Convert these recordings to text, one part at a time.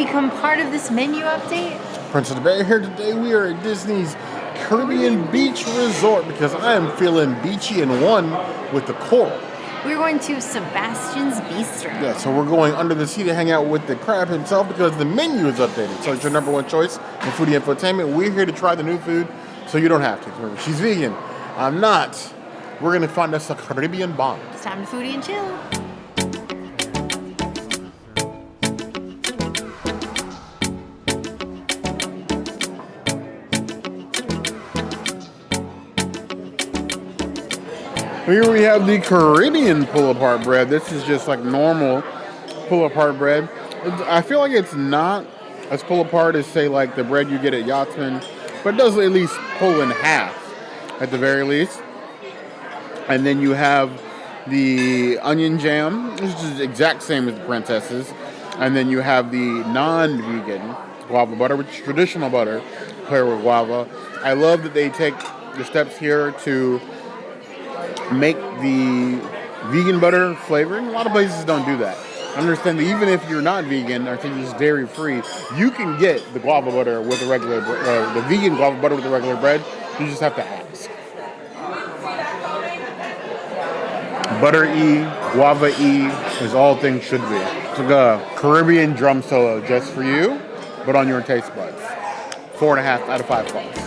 become part of this menu update? Prince of the Bay here today. We are at Disney's Caribbean Beach Resort because I am feeling beachy and one with the coral. We're going to Sebastian's Bistro. Yeah, so we're going under the sea to hang out with the crab himself because the menu is updated. So it's your number one choice in foodie infotainment. We're here to try the new food, so you don't have to. Remember, she's vegan. I'm not. We're going to find us a Caribbean bomb. It's time to foodie and chill. Here we have the Caribbean pull-apart bread. This is just like normal pull-apart bread. I feel like it's not as pull-apart as, say, like the bread you get at Yachtsman, but it does at least pull in half at the very least. And then you have the onion jam, which is the exact same as the Princess's. And then you have the non-vegan guava butter, which is traditional butter, paired with guava. I love that they take the steps here to make the vegan butter flavoring. A lot of places don't do that. I understand that even if you're not vegan or think it's dairy free, you can get the guava butter with the regular, the vegan guava butter with the regular bread. You just have to ask. Butter-y, guava-y, as all things should be. It's like a Caribbean drum solo just for you, but on your taste buds. 4.5 out of 5 stars.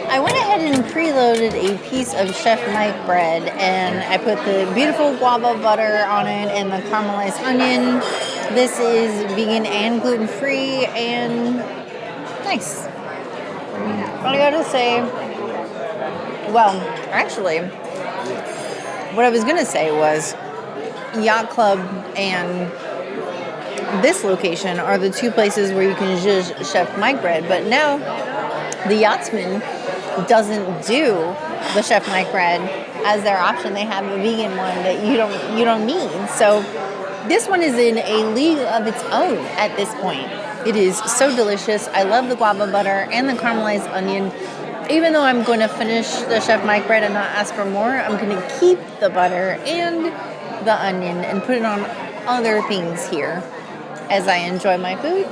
I went ahead and preloaded a piece of Chef Mike bread, and I put the beautiful guava butter on it and the caramelized onion. This is vegan and gluten-free and nice. But I gotta say, well, actually, what I was gonna say was Yacht Club and this location are the two places where you can zhuzh Chef Mike bread, but now the Yachtsman doesn't do the Chef Mike bread as their option. They have a vegan one that you don't need. So this one is in a league of its own at this point. It is so delicious. I love the guava butter and the caramelized onion. Even though I'm going to finish the Chef Mike bread and not ask for more, I'm going to keep the butter and the onion and put it on other things here as I enjoy my food.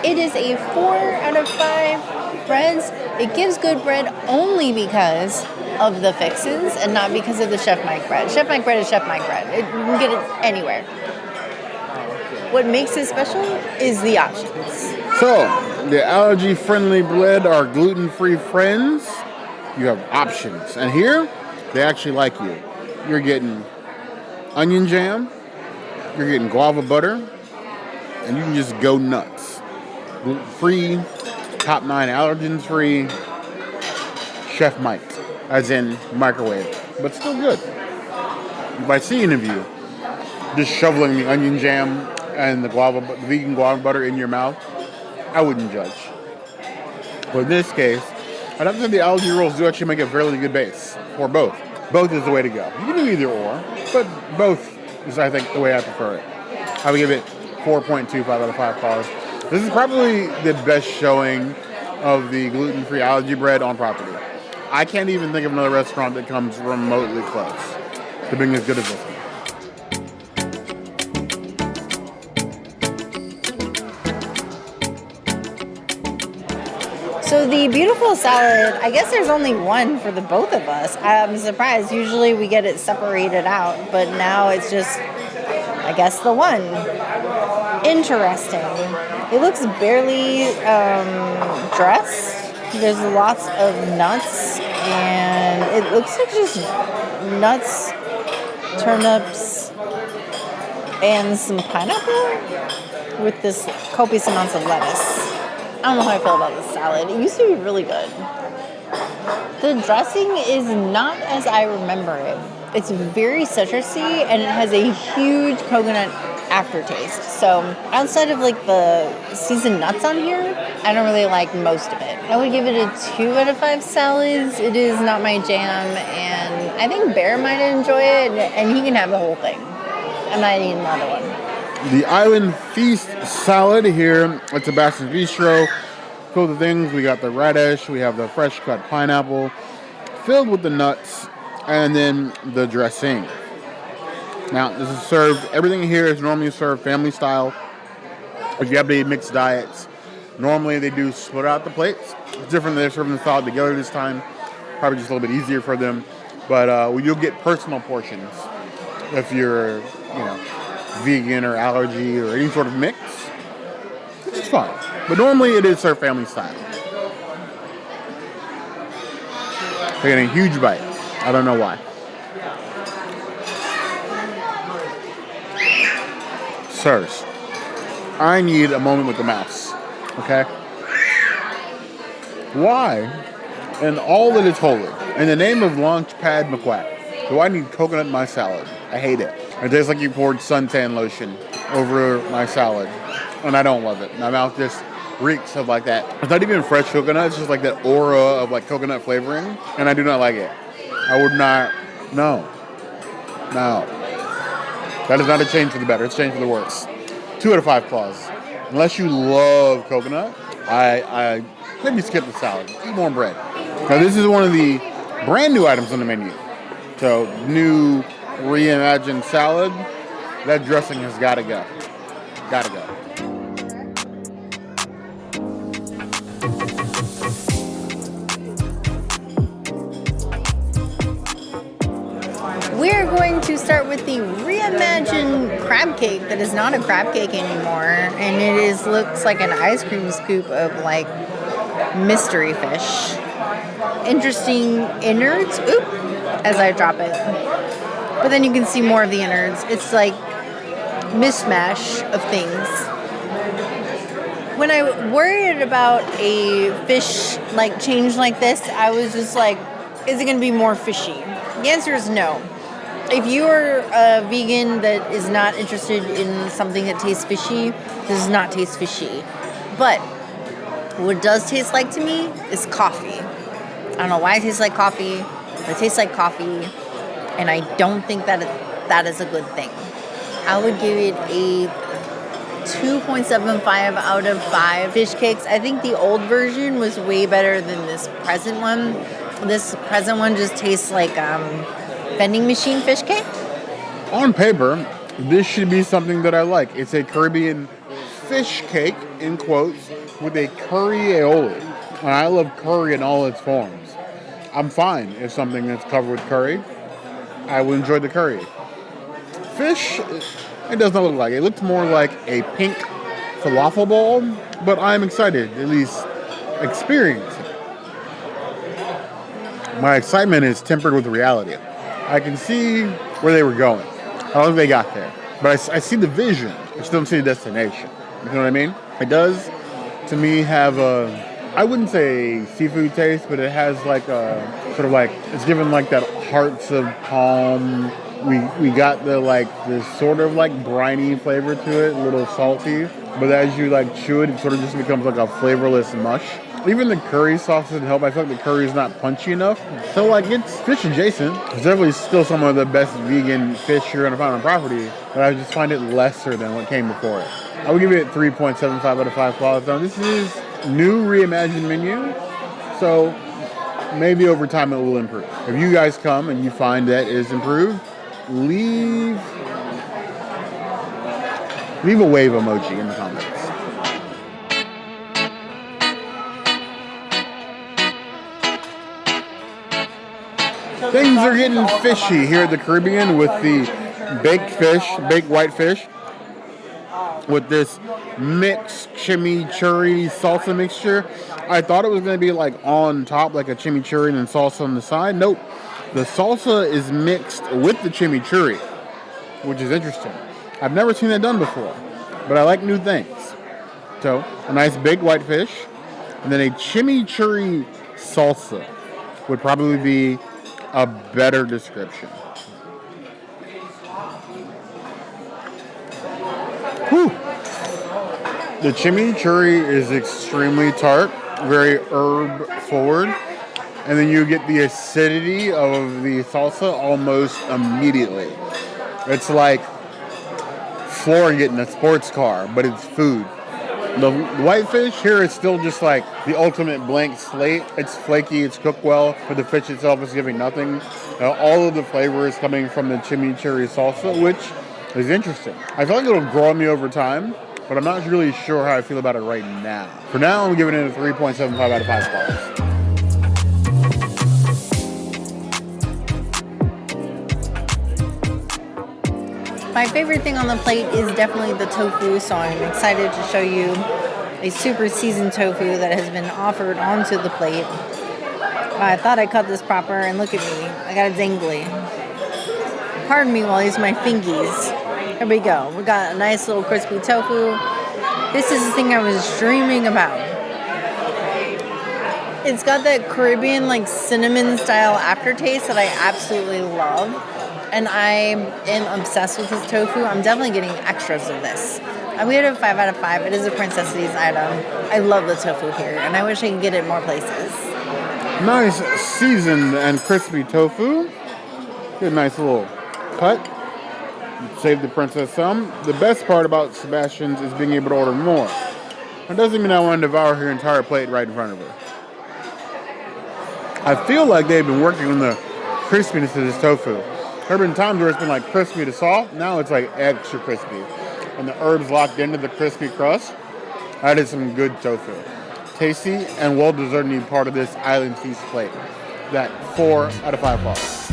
It is a 4 out of 5 breads. It gives good bread only because of the fixins and not because of the Chef Mike bread. Chef Mike bread is Chef Mike bread. You can get it anywhere. What makes it special is the options. So, the allergy-friendly bread are gluten-free friends. You have options. And here, they actually like you. You're getting onion jam. You're getting guava butter. And you can just go nuts. Gluten-free, top 9 allergens-free, Chef Mike, as in microwave, but still good. If I see any of you just shoveling the onion jam and the vegan guava butter in your mouth, I wouldn't judge. But in this case, I'd have to say the allergy rolls do actually make a fairly good base for both. Both is the way to go. You can do either or, but both is, I think, the way I prefer it. I would give it 4.25 out of 5 stars. This is probably the best showing of the gluten-free allergy bread on property. I can't even think of another restaurant that comes remotely close to being as good as this one. So the beautiful salad, I guess there's only one for the both of us. I'm surprised. Usually we get it separated out, but now it's just, I guess, the one. Interesting. It looks barely dressed. There's lots of nuts, and it looks like just nuts, turnips, and some pineapple with this copious amounts of lettuce. I don't know how I feel about this salad. It used to be really good. The dressing is not as I remember it. It's very citrusy, and it has a huge coconut aftertaste. So outside of like the seasoned nuts on here, I don't really like most of it. I would give it a 2 out of 5 salads. It is not my jam, and I think Bear might enjoy it, and he can have the whole thing. I'm not eating another one. The Island Feast salad here at Sebastian's Bistro. So the things, we got the radish, we have the fresh cut pineapple, filled with the nuts, and then the dressing. Now, this is served, everything here is normally served family style. If you have the mixed diets, normally they do split out the plates. It's different, they're serving the salad together this time. Probably just a little bit easier for them. But you'll get personal portions if you're, vegan or allergy or any sort of mix. Which is fine. But normally it is served family style. Taking a huge bite. I don't know why. Sirs, I need a moment with the mouse. Okay? Why, in all that is holy, in the name of Launchpad McQuack, do I need coconut in my salad? I hate it. It tastes like you poured suntan lotion over my salad. And I don't love it. My mouth just reeks of like that. It's not even fresh coconut. It's just like that aura of like coconut flavoring. And I do not like it. I would not. No. That is not a change for the better. It's a change for the worse. 2 out of 5 claws. Unless you love coconut, I maybe skip the salad. Eat more bread. Now this is one of the brand new items on the menu. So new reimagined salad. That dressing has got to go. Got to go. We're going to start with the reimagined crab cake that is not a crab cake anymore, and it looks like an ice cream scoop of like mystery fish. Interesting innards, as I drop it. But then you can see more of the innards. It's like mishmash of things. When I worried about a fish like change like this, I was just like, is it going to be more fishy? The answer is no. If you are a vegan that is not interested in something that tastes fishy, this does not taste fishy. But what it does taste like to me is coffee. I don't know why it tastes like coffee, but it tastes like coffee, and I don't think that is a good thing. I would give it a 2.75 out of 5 fish cakes. I think the old version was way better than this present one. This present one just tastes like vending machine fish cake. On paper, this should be something that I like. It's a Caribbean fish cake, in quotes, with a curry Aïoli. And I love curry in all its forms. I'm fine if something that's covered with curry. I will enjoy the curry. Fish, it does not look like it. It looks more like a pink falafel ball, but I'm excited to at least experience it. My excitement is tempered with reality. I can see where they were going. I don't think they got there. But I see the vision. I just don't see the destination. You know what I mean? It does, to me, have I wouldn't say seafood taste, but it has like a, sort of like, it's given like that hearts of palm. We got this sort of like briny flavor to it, a little salty. But as you like chew it, it sort of just becomes like a flavorless mush. Even the curry sauce doesn't help. I feel like the curry is not punchy enough. So like it's fish adjacent. It's definitely still some of the best vegan fish you're gonna find on property, but I just find it lesser than what came before it. I would give it 3.75 out of 5 claws. Now this is new reimagined menu, so maybe over time it will improve. If you guys come and you find that it is improved, leave a wave emoji in the comments. Things are getting fishy here at the Caribbean with the baked white fish, with this mixed chimichurri salsa mixture. I thought it was going to be like on top, like a chimichurri and salsa on the side. Nope. The salsa is mixed with the chimichurri, which is interesting. I've never seen that done before, but I like new things. So, a nice baked white fish, and then a chimichurri salsa would probably be a better description. Whew. The chimichurri is extremely tart, very herb forward, and then you get the acidity of the salsa almost immediately. It's like Flora getting a sports car, but it's food. The whitefish here is still just like the ultimate blank slate. It's flaky, it's cooked well, but the fish itself is giving nothing. All of the flavor is coming from the chimichurri salsa, which is interesting. I feel like it'll grow on me over time, but I'm not really sure how I feel about it right now. For now, I'm giving it a 3.75 out of 5 stars. My favorite thing on the plate is definitely the tofu, so I'm excited to show you a super seasoned tofu that has been offered onto the plate. I thought I cut this proper, and look at me. I got it dangly. Pardon me while I use my fingies. Here we go. We got a nice little crispy tofu. This is the thing I was dreaming about. It's got that Caribbean, like, cinnamon-style aftertaste that I absolutely love. And I am obsessed with this tofu. I'm definitely getting extras of this. I would give it a 5 out of 5. It is a Princessities item. I love the tofu here, and I wish I could get it more places. Nice seasoned and crispy tofu. Good, nice little cut. Save the princess some. The best part about Sebastian's is being able to order more. It doesn't mean I want to devour her entire plate right in front of her. I feel like they've been working on the crispiness of this tofu. There have been times where it's been like crispy to soft. Now it's like extra crispy. And the herbs locked into the crispy crust. That is some good tofu. Tasty and well-deserving part of this island feast plate. That 4 out of 5 bars.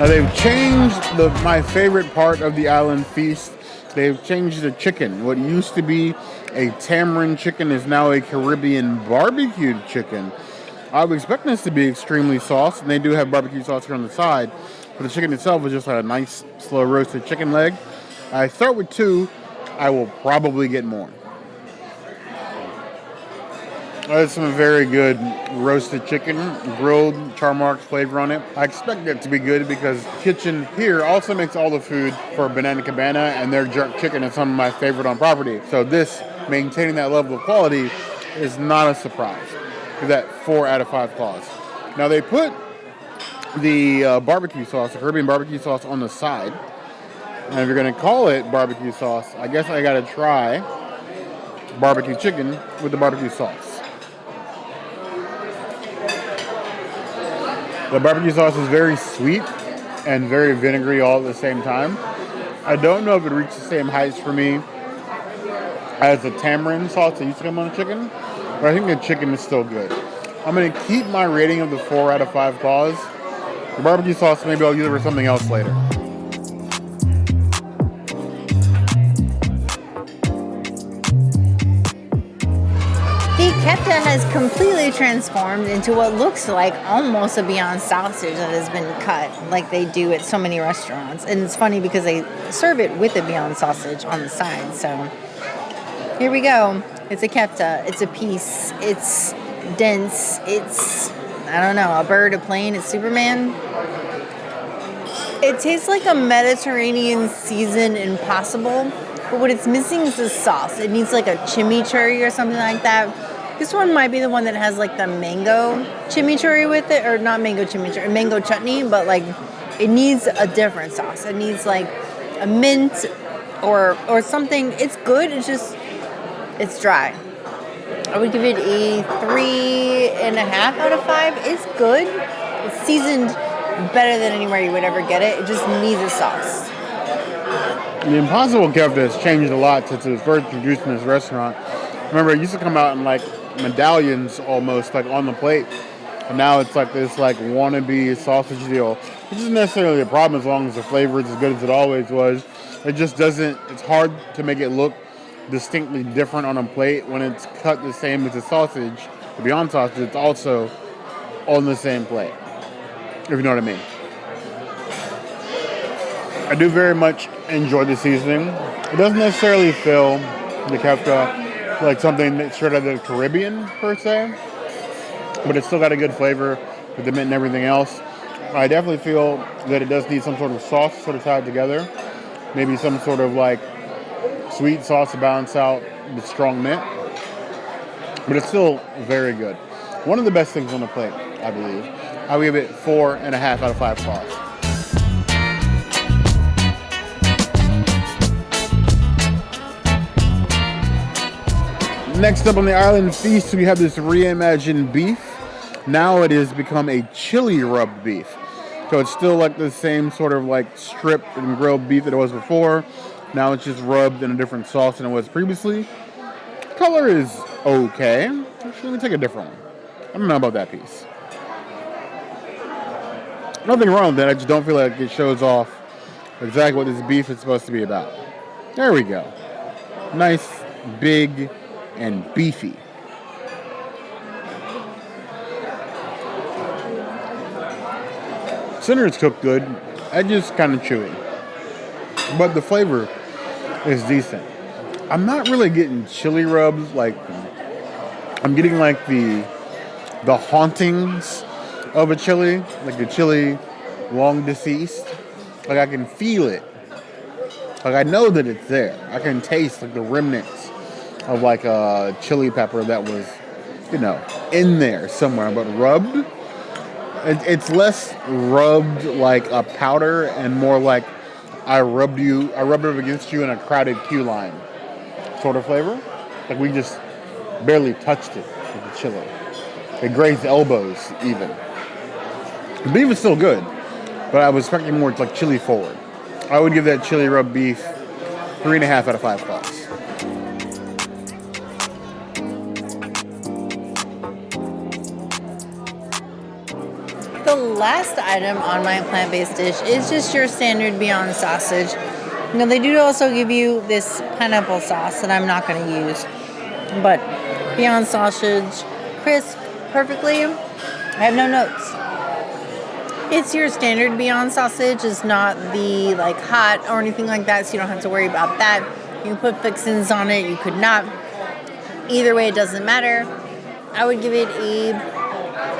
Now they've changed my favorite part of the island feast. They've changed the chicken. What used to be a tamarind chicken is now a Caribbean barbecued chicken. I was expecting this to be extremely sauced, and they do have barbecue sauce here on the side, but the chicken itself is just like a nice, slow roasted chicken leg. I start with 2. I will probably get more. That's some very good roasted chicken, grilled char marks flavor on it. I expect it to be good because the kitchen here also makes all the food for Banana Cabana, and their jerk chicken is some of my favorite on property. So this, maintaining that level of quality, is not a surprise. That 4 out of 5 clause. Now they put the barbecue sauce, the Caribbean barbecue sauce, on the side. And if you're going to call it barbecue sauce, I guess I got to try barbecue chicken with the barbecue sauce. The barbecue sauce is very sweet and very vinegary all at the same time. I don't know if it reached the same heights for me as the tamarind sauce that used to come on the chicken, but I think the chicken is still good. I'm going to keep my rating of the 4 out of 5 claws. The barbecue sauce, maybe I'll use it for something else later. The kefta has completely transformed into what looks like almost a Beyond sausage that has been cut, like they do at so many restaurants. And it's funny because they serve it with a Beyond sausage on the side. So here we go. It's a kefta. It's a piece. It's dense. It's, I don't know, a bird, a plane. It's Superman. It tastes like a Mediterranean seasoned Impossible, but what it's missing is the sauce. It needs like a chimichurri or something like that. This one might be the one that has like the mango chimichurri with it, or not mango chimichurri, mango chutney, but like it needs a different sauce. It needs like a mint or something. It's good. It's just, it's dry. I would give it a 3.5 out of 5. It's good. It's seasoned better than anywhere you would ever get it. It just needs a sauce. The Impossible kefta has changed a lot since it was first introduced in this restaurant. Remember, it used to come out in like medallions almost, like on the plate. And now it's like this like wannabe sausage deal, which isn't necessarily a problem as long as the flavor is as good as it always was. It just doesn't, it's hard to make it look distinctly different on a plate when it's cut the same as the sausage. The Beyond sausage, it's also on the same plate, if you know what I mean. I do very much enjoy the seasoning. It doesn't necessarily fill the kefta like something that's straight out of the Caribbean per se, but it's still got a good flavor with the mint and everything else. I definitely feel that it does need some sort of sauce sort of tied together. Maybe some sort of like sweet sauce to balance out the strong mint. But it's still very good. One of the best things on the plate, I believe. I would give it 4.5 out of 5 claws. Next up on the island feast, we have this reimagined beef. Now it has become a chili rub beef. So it's still like the same sort of like stripped and grilled beef that it was before. Now it's just rubbed in a different sauce than it was previously. Color is okay. Actually, let me take a different one. I don't know about that piece. Nothing wrong with that. I just don't feel like it shows off exactly what this beef is supposed to be about. There we go. Nice, big, and beefy. Center is cooked good. Edge is kind of chewy. But the flavor is decent. I'm not really getting chili rubs. Like, I'm getting like the hauntings of a chili. Like the chili long deceased. Like I can feel it. Like I know that it's there. I can taste like the remnants of like a chili pepper that was, in there somewhere. But rubbed, it's less rubbed like a powder and more like I rubbed it up against you in a crowded queue line sort of flavor. Like we just barely touched it with the chili. It grazed elbows even. The beef is still good, but I was expecting more like chili forward. I would give that chili rub beef 3.5 out of 5 claws. The last item on my plant-based dish is just your standard Beyond sausage. Now they do also give you this pineapple sauce that I'm not going to use, but Beyond sausage, crisp, perfectly. I have no notes. It's your standard Beyond sausage. It's not the like hot or anything like that, so you don't have to worry about that. You can put fixins on it. You could not. Either way, it doesn't matter. I would give it a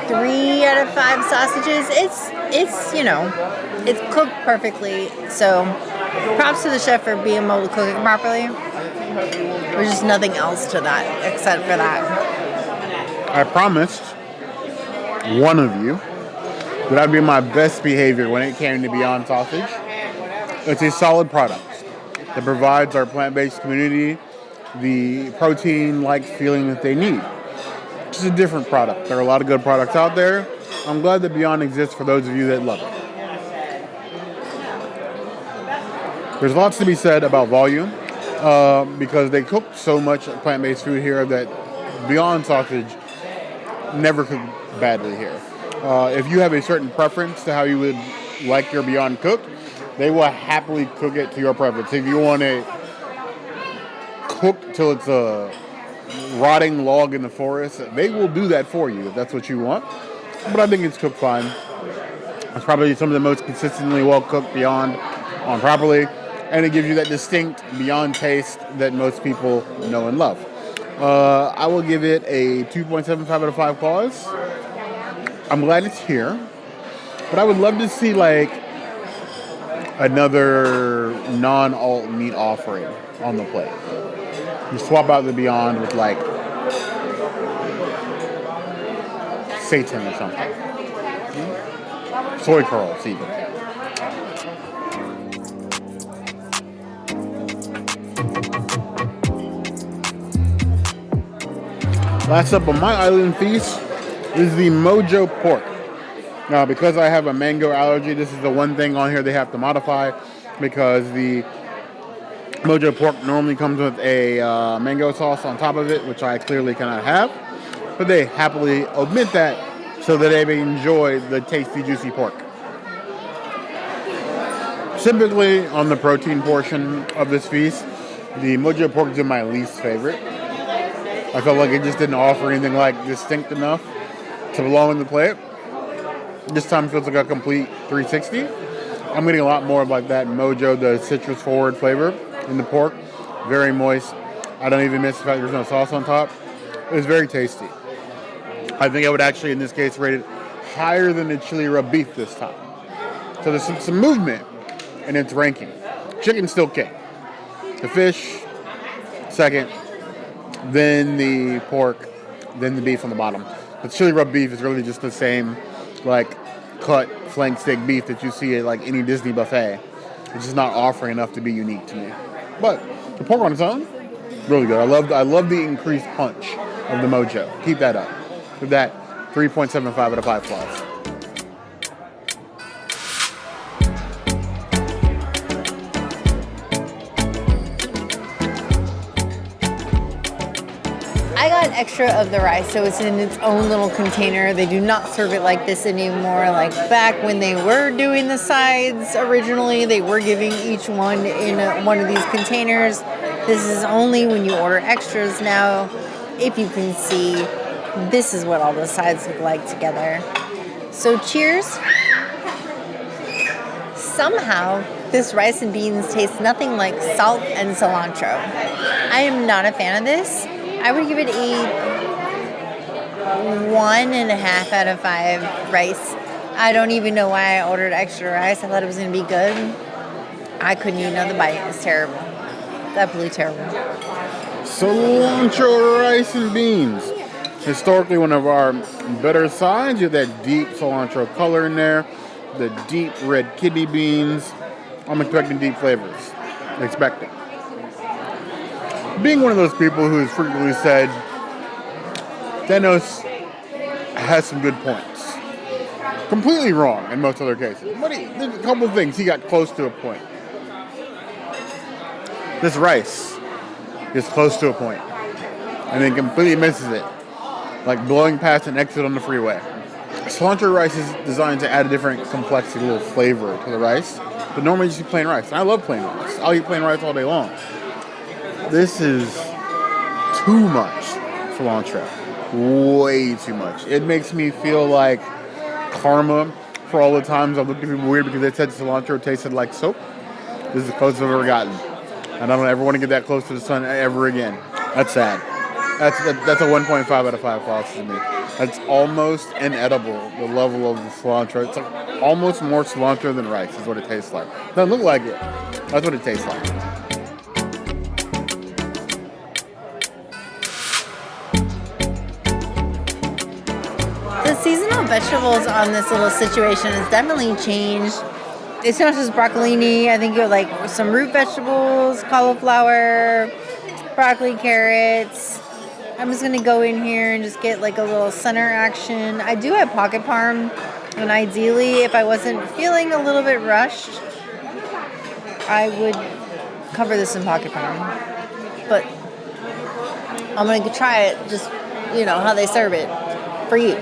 3 out of 5 sausages. It's it's cooked perfectly. So props to the chef for being able to cook it properly. There's just nothing else to that except for that. I promised one of you that I'd be my best behavior when it came to Beyond Sausage. It's a solid product that provides our plant-based community the protein-like feeling that they need. It's a different product. There are a lot of good products out there. I'm glad that Beyond exists for those of you that love it. There's lots to be said about volume because they cook so much plant-based food here that Beyond Sausage never cooked badly here. If you have a certain preference to how you would like your Beyond cooked, they will happily cook it to your preference. If you want it cooked till it's a rotting log in the forest, they will do that for you if that's what you want. But I think it's cooked fine. It's probably some of the most consistently well-cooked Beyond on properly, and it gives you that distinct Beyond taste that most people know and love. I will give it a 2.75 out of 5 claws. I'm glad it's here, but I would love to see like another non-alt meat offering on the plate. You swap out the Beyond with like Satan or something. Soy curls even. Last up on my island feast is the Mojo pork. Now, because I have a mango allergy, this is the one thing on here they have to modify because the Mojo pork normally comes with a mango sauce on top of it, which I clearly cannot have. But they happily omit that so that they may enjoy the tasty, juicy pork. Typically, on the protein portion of this feast, the Mojo pork is my least favorite. I felt like it just didn't offer anything like distinct enough to belong in the plate. This time feels like a complete 360. I'm getting a lot more of like that Mojo, the citrus forward flavor in the pork. Very moist. I don't even miss the fact there's no sauce on top. It was very tasty. I think I would actually, in this case, rate it higher than the chili rub beef this time. So there's some movement in its ranking. Chicken's still king. The fish, second. Then the pork, then the beef on the bottom. The chili rub beef is really just the same, like, cut flank steak beef that you see at, like, any Disney buffet. It's just not offering enough to be unique to me. But the pork on its own, Really good. I love the increased punch of the mojo. Keep that up. With that 3.75 out of 5 flaws. I got extra of the rice, so it's in its own little container. They do not serve it like this anymore. Like back when they were doing the sides originally, they were giving each one in one of these containers. This is only when you order extras now. If you can see, this is what all the sides look like together. So cheers. Somehow, this rice and beans taste nothing like salt and cilantro. I am not a fan of this. I would give it a 1.5 out of 5 rice. I don't even know why I ordered extra rice. I thought it was going to be good. I couldn't eat another bite. It was terrible. Absolutely terrible. Cilantro rice and beans. Historically, one of our better sides. You have that deep cilantro color in there. The deep red kidney beans. I'm expecting deep flavors. Expecting. Being one of those people who has frequently said Thanos has some good points. Completely wrong in most other cases. But there's a couple of things. He got close to a point. This rice is close to a point and then completely misses it. Like blowing past an exit on the freeway. Cilantro rice is designed to add a different complexity, a little flavor to the rice. But normally you see plain rice. And I love plain rice. I'll eat plain rice all day long. This is too much cilantro. Way too much. It makes me feel like karma for all the times I looked at people weird because they said cilantro tasted like soap. This is the closest I've ever gotten. And I don't ever want to get that close to the sun ever again. That's sad. That's a 1.5 out of 5 flaws to me. That's almost inedible, the level of the cilantro. It's like almost more cilantro than rice is what it tastes like. Doesn't look like it. That's what it tastes like. The seasonal vegetables on this little situation has definitely changed. It's not just broccolini. I think you have like some root vegetables, cauliflower, broccoli, carrots. I'm just going to go in here and just get like a little center action. I do have pocket parm, and ideally, if I wasn't feeling a little bit rushed, I would cover this in pocket parm. But I'm going to try it just, how they serve it for you.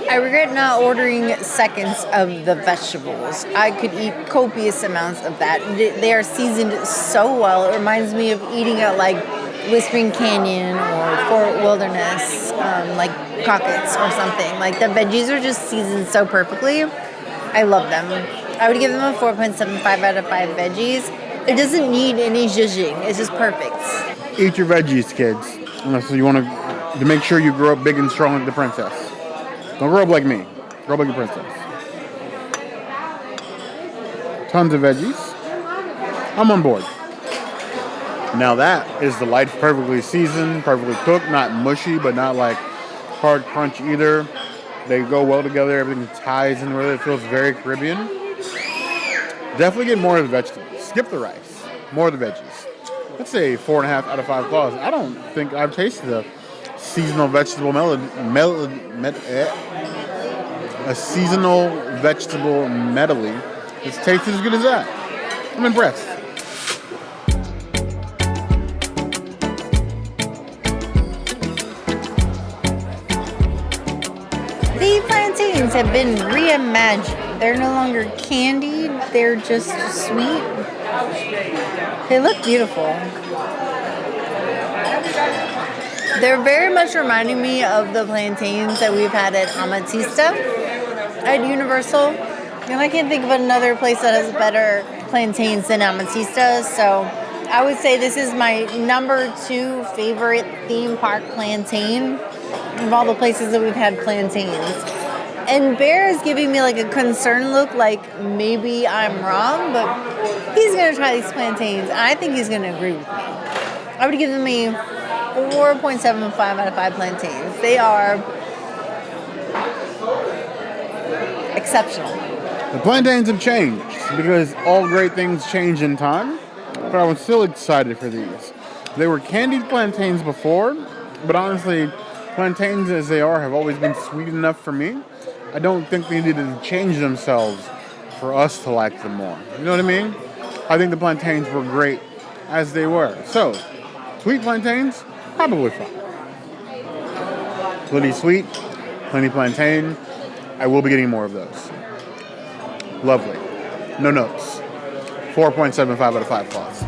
I regret not ordering seconds of the vegetables. I could eat copious amounts of that. They are seasoned so well. It reminds me of eating at like Whispering Canyon or Fort Wilderness, like Crockett's or something. Like the veggies are just seasoned so perfectly. I love them. I would give them a 4.75 out of 5 veggies. It doesn't need any zhuzhing. It's just perfect. Eat your veggies, kids. So you want to make sure you grow up big and strong like the princess. Don't grow up like me. Grow up like a princess. Tons of veggies. I'm on board. Now that is the light, perfectly seasoned, perfectly cooked, not mushy, but not like hard crunch either. They go well together. Everything ties in with it. It feels very Caribbean. Definitely get more of the vegetables. Skip the rice. More of the veggies. Let's say 4.5 out of 5 claws. I don't think I've tasted a seasonal vegetable a seasonal vegetable medley. It's tastes as good as that. I'm impressed. The plantains have been reimagined. They're no longer candied. They're just sweet. They look beautiful. They're very much reminding me of the plantains that we've had at Amatista at Universal. And I can't think of another place that has better plantains than Amatista. So I would say this is my number 2 favorite theme park plantain of all the places that we've had plantains. And Bear is giving me like a concerned look, like maybe I'm wrong, but he's going to try these plantains. And I think he's going to agree with me. I would give them a 4.75 out of 5 plantains. They are exceptional. The plantains have changed because all great things change in time, but I was still excited for these. They were candied plantains before, but honestly, plantains as they are have always been sweet enough for me. I don't think they needed to change themselves for us to like them more. You know what I mean? I think the plantains were great as they were. So, sweet plantains, probably fine. Plenty sweet, plenty plantain. I will be getting more of those. Lovely. No notes. 4.75 out of 5 claws.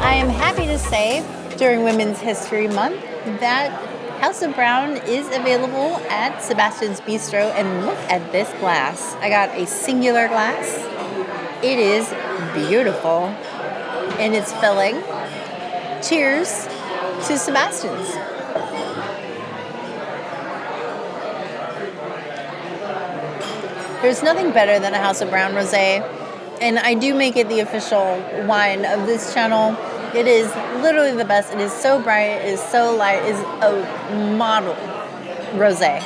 I am happy to say, during Women's History Month, that House of Brown is available at Sebastian's Bistro, and look at this glass. I got a singular glass. It is beautiful, and it's filling. Cheers to Sebastian's. There's nothing better than a House of Brown rosé, and I do make it the official wine of this channel. It is literally the best. It is so bright, it is so light, it is a model rosé.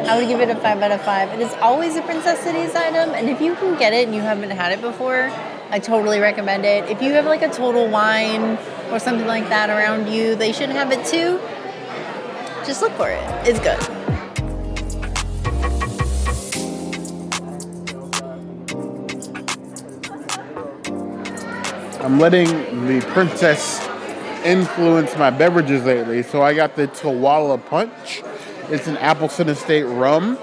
I would give it a 5 out of 5. It is always a Princess Cities item, and if you can get it and you haven't had it before, I totally recommend it. If you have like a Total Wine or something like that around you, they should have it too. Just look for it. It's good. I'm letting the princess influence my beverages lately, so I got the Tawala Punch. It's an Appleton Estate rum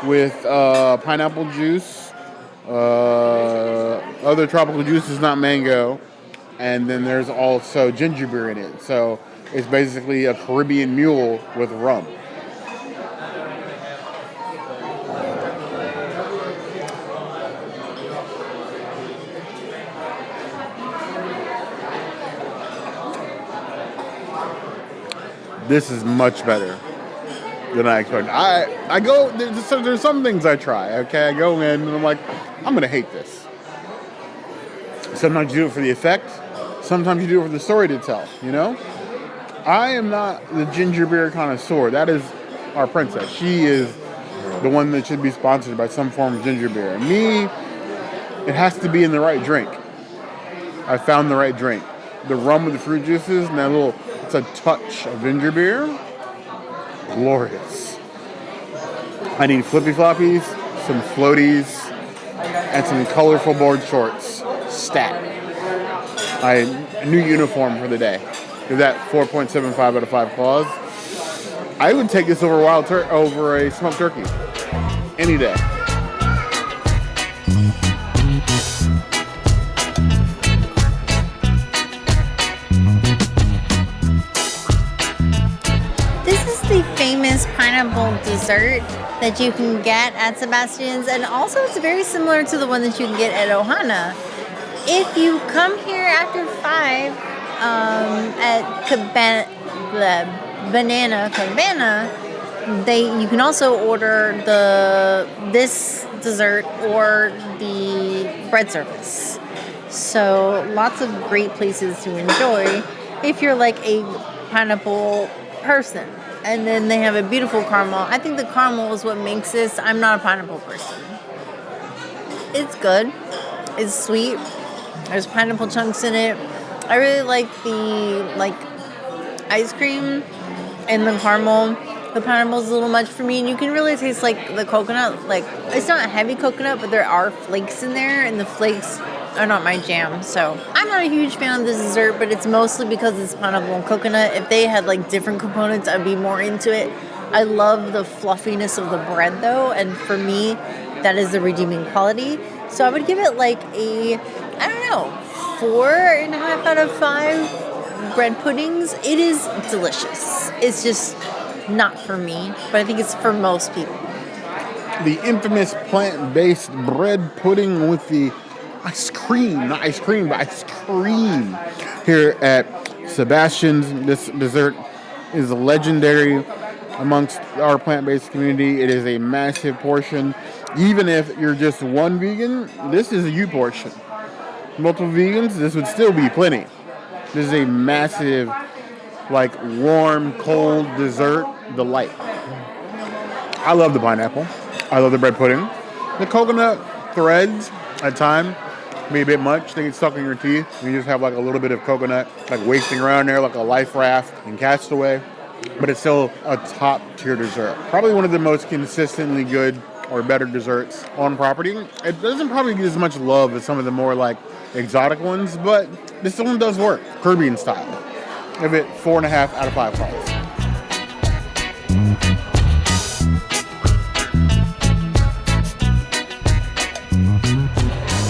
with pineapple juice, other tropical juices, not mango, and then there's also ginger beer in it. So it's basically a Caribbean mule with rum. This is much better than I expected. I go, there's some things I try, okay? I go in and I'm like, I'm going to hate this. Sometimes you do it for the effect. Sometimes you do it for the story to tell, you know? I am not the ginger beer connoisseur. That is our princess. She is the one that should be sponsored by some form of ginger beer. Me, it has to be in the right drink. I found the right drink. The rum with the fruit juices and that little, it's a touch of ginger beer. Glorious. I need flippy floppies, some floaties, and some colorful board shorts. Stat. My new uniform for the day. Give that 4.75 out of 5 claws. I would take this over over a smoked turkey any day. The famous pineapple dessert that you can get at Sebastian's, and also it's very similar to the one that you can get at Ohana. If you come here after 5 at Banana Cabana, you can also order this dessert or the bread service. So lots of great places to enjoy if you're like a pineapple person. And then they have a beautiful caramel. I think the caramel is what makes this. I'm not a pineapple person. It's good. It's sweet. There's pineapple chunks in it. I really like the ice cream and the caramel. The pineapple's a little much for me, and you can really taste like the coconut. Like, it's not a heavy coconut, but there are flakes in there, and the flakes are not my jam. So I'm not a huge fan of this dessert, but it's mostly because it's pineapple and coconut. If they had like different components, I'd be more into it. I love the fluffiness of the bread though, and for me, that is the redeeming quality. So I would give it like a, 4.5 out of 5 bread puddings. It is delicious. It's just not for me, but I think it's for most people. The infamous plant-based bread pudding with the ice cream, not ice cream, but ice cream here at Sebastian's. This dessert is legendary amongst our plant-based community. It is a massive portion. Even if you're just one vegan, this is a you portion. Multiple vegans, this would still be plenty. This is a massive, like, warm, cold dessert delight. I love the pineapple. I love the bread pudding. The coconut threads at times be a bit much. They get stuck in your teeth. You just have like a little bit of coconut like wasting around there like a life raft in Castaway. But it's still a top tier dessert. Probably one of the most consistently good or better desserts on property. It doesn't probably get as much love as some of the more like exotic ones, but this one does work. Caribbean style. Give it 4.5 out of 5 stars.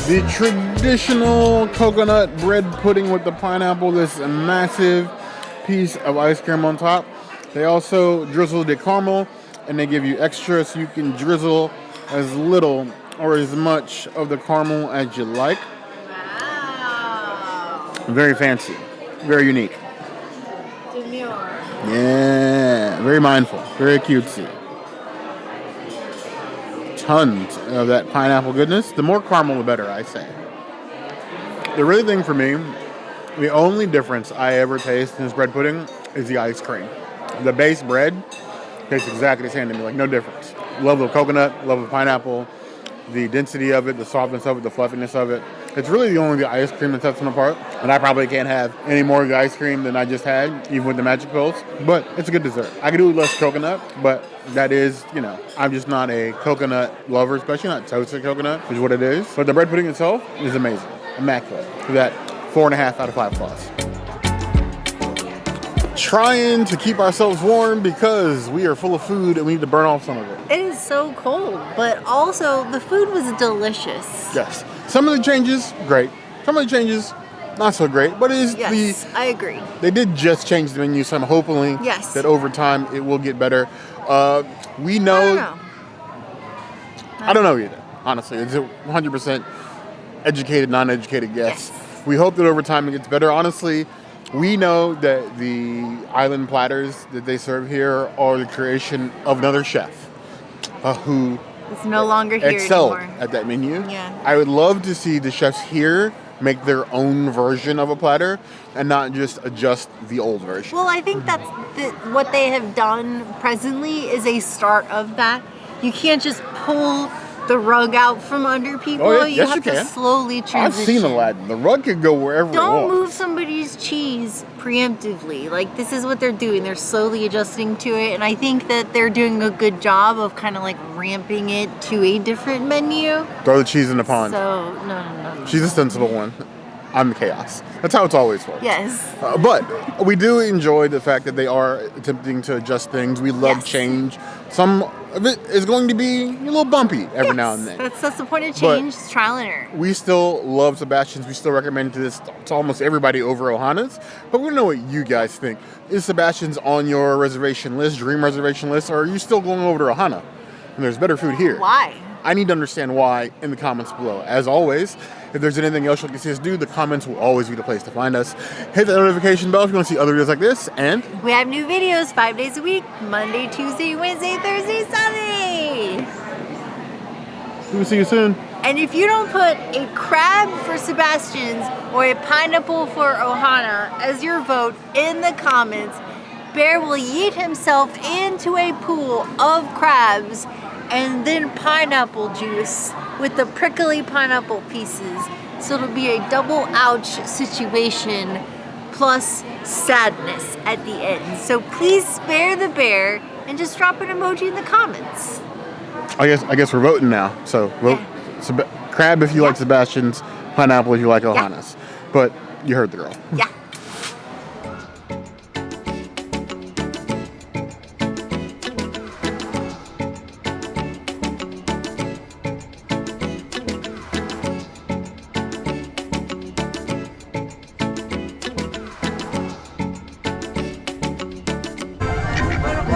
The traditional coconut bread pudding with the pineapple, this massive piece of ice cream on top. They also drizzle the caramel, and they give you extra so you can drizzle as little or as much of the caramel as you like. Wow. Very fancy, very unique. Demure. Yeah, very mindful, very cutesy. Tons of that pineapple goodness. The more caramel, the better, I say. The really thing for me, the only difference I ever taste in this bread pudding is the ice cream. The base bread tastes exactly the same to me, like no difference. Love of coconut, love of pineapple, the density of it, the softness of it, the fluffiness of it. It's really only the ice cream that sets them apart. And I probably can't have any more of the ice cream than I just had, even with the magic pills. But it's a good dessert. I could do less coconut, but that is, I'm just not a coconut lover, especially not toasted coconut, which is what it is. But the bread pudding itself is amazing. Immaculate. For that 4.5 out of 5 plus. Trying to keep ourselves warm because we are full of food and we need to burn off some of it. It is so cold, but also the food was delicious. Yes. Some of the changes, great. Some of the changes, not so great. But it is I agree. They did just change the menu, so I'm hoping that over time it will get better. We know. I don't know either, honestly. It's a 100% educated, non-educated guess. Yes. We hope that over time it gets better. Honestly, we know that the island platters that they serve here are the creation of another chef who is no longer here excelled anymore at that menu. Yeah. I would love to see the chefs here make their own version of a platter and not just adjust the old version. Well, I think that's what they have done presently is a start of that. You can't just pull the rug out from under people. Oh, yeah. You Yes, have you to can. slowly transition. I've seen Aladdin. The rug could go wherever it Don't wants. move somebody's cheese preemptively. Like, this is what they're doing. They're slowly adjusting to it. And I think that they're doing a good job of kind of like ramping it to a different menu. Throw the cheese in the pond. So, no. She's a sensible one. I'm the chaos. That's how it's always worked. Yes. But we do enjoy the fact that they are attempting to adjust things. We love change. Some of it is going to be a little bumpy every now and then. That's the point of change. It's trial and error. We still love Sebastian's. We still recommend this to almost everybody over Ohana's. But we don't know what you guys think. Is Sebastian's on your reservation list, dream reservation list, or are you still going over to Ohana? And there's better food here. Why? I need to understand why in the comments below. As always, if there's anything else you can see us do, the comments will always be the place to find us. Hit that notification bell if you want to see other videos like this, and we have new videos 5 days a week, Monday, Tuesday, Wednesday, Thursday, Sunday. We will see you soon. And if you don't put a crab for Sebastian's or a pineapple for Ohana as your vote in the comments, Bear will yeet himself into a pool of crabs and then pineapple juice with the prickly pineapple pieces. So it'll be a double ouch situation plus sadness at the end. So please spare the bear and just drop an emoji in the comments. I guess we're voting now. So vote crab if you like Sebastian's, pineapple if you like Ohana's. But you heard the girl. Yeah.